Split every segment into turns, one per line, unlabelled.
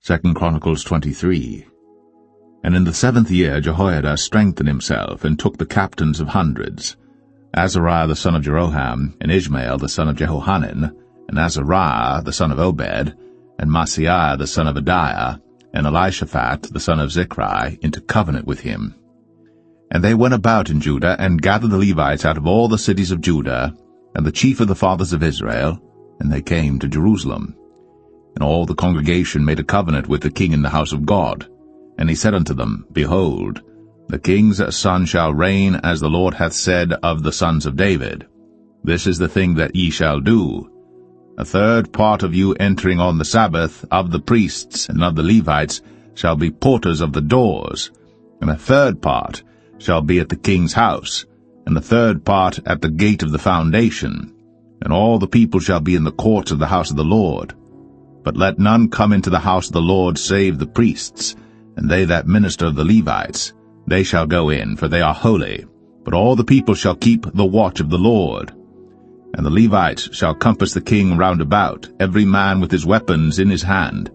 2 Chronicles 23. And in the 7th year Jehoiada strengthened himself, and took the captains of hundreds, Azariah the son of Jeroham, and Ishmael the son of Jehohanan, and Azariah the son of Obed, and Maaseiah the son of Adiah, and Elishaphat the son of Zichri, into covenant with him. And they went about in Judah, and gathered the Levites out of all the cities of Judah, and the chief of the fathers of Israel, and they came to Jerusalem. And all the congregation made a covenant with the king in the house of God. And he said unto them, Behold, the king's son shall reign, as the Lord hath said of the sons of David. This is the thing that ye shall do. A third part of you entering on the Sabbath, of the priests and of the Levites, shall be porters of the doors, and a third part shall be at the king's house, and the third part at the gate of the foundation, and all the people shall be in the courts of the house of the Lord. But let none come into the house of the Lord save the priests, and they that minister of the Levites. They shall go in, for they are holy, but all the people shall keep the watch of the Lord. And the Levites shall compass the king round about, every man with his weapons in his hand.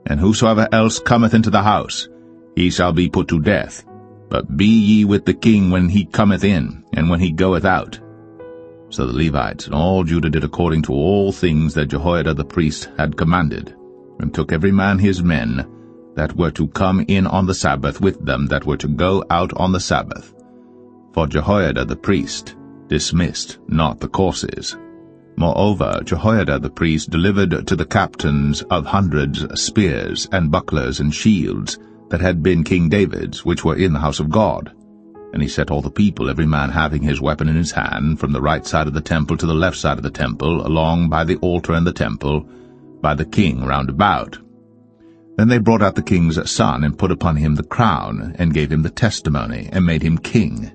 And whosoever else cometh into the house, he shall be put to death. But be ye with the king when he cometh in, and when he goeth out. So the Levites and all Judah did according to all things that Jehoiada the priest had commanded, and took every man his men that were to come in on the Sabbath with them that were to go out on the Sabbath. For Jehoiada the priest dismissed not the courses. Moreover, Jehoiada the priest delivered to the captains of hundreds spears and bucklers and shields that had been King David's, which were in the house of God. And he set all the people, every man having his weapon in his hand, from the right side of the temple to the left side of the temple, along by the altar and the temple, by the king round about. Then they brought out the king's son, and put upon him the crown, and gave him the testimony, and made him king.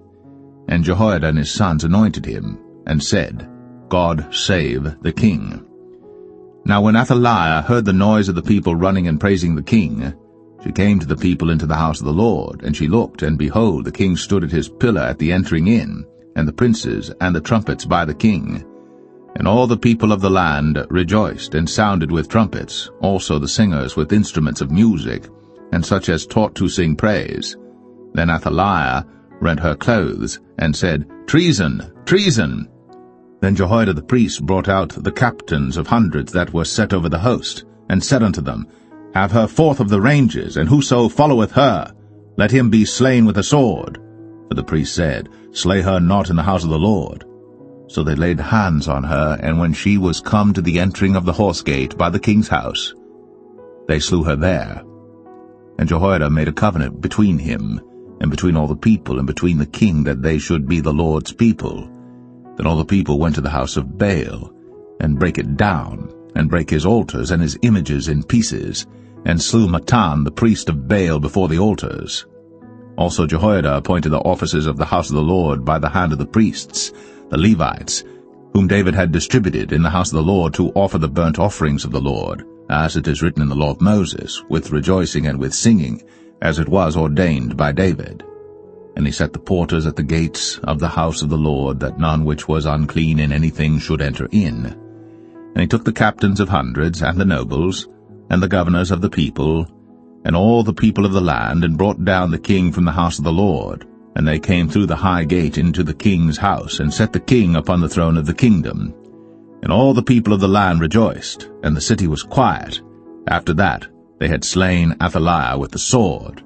And Jehoiada and his sons anointed him, and said, God save the king. Now when Athaliah heard the noise of the people running and praising the king, she came to the people into the house of the Lord, and she looked, and behold, the king stood at his pillar at the entering in, and the princes and the trumpets by the king. And all the people of the land rejoiced, and sounded with trumpets, also the singers with instruments of music, and such as taught to sing praise. Then Athaliah rent her clothes, and said, Treason! Treason! Then Jehoiada the priest brought out the captains of hundreds that were set over the host, and said unto them, Have her forth of the ranges, and whoso followeth her, let him be slain with a sword. For the priest said, Slay her not in the house of the Lord. So they laid hands on her, and when she was come to the entering of the horse gate by the king's house, they slew her there. And Jehoiada made a covenant between him, and between all the people, and between the king, that they should be the Lord's people. Then all the people went to the house of Baal, and brake it down, and brake his altars and his images in pieces, and slew Mattan the priest of Baal before the altars. Also Jehoiada appointed the officers of the house of the Lord by the hand of the priests, the Levites, whom David had distributed in the house of the Lord to offer the burnt offerings of the Lord, as it is written in the law of Moses, with rejoicing and with singing, as it was ordained by David. And he set the porters at the gates of the house of the Lord, that none which was unclean in anything should enter in. And he took the captains of hundreds, and the nobles, and the governors of the people, and all the people of the land, and brought down the king from the house of the Lord. And they came through the high gate into the king's house, and set the king upon the throne of the kingdom. And all the people of the land rejoiced, and the city was quiet. After that they had slain Athaliah with the sword.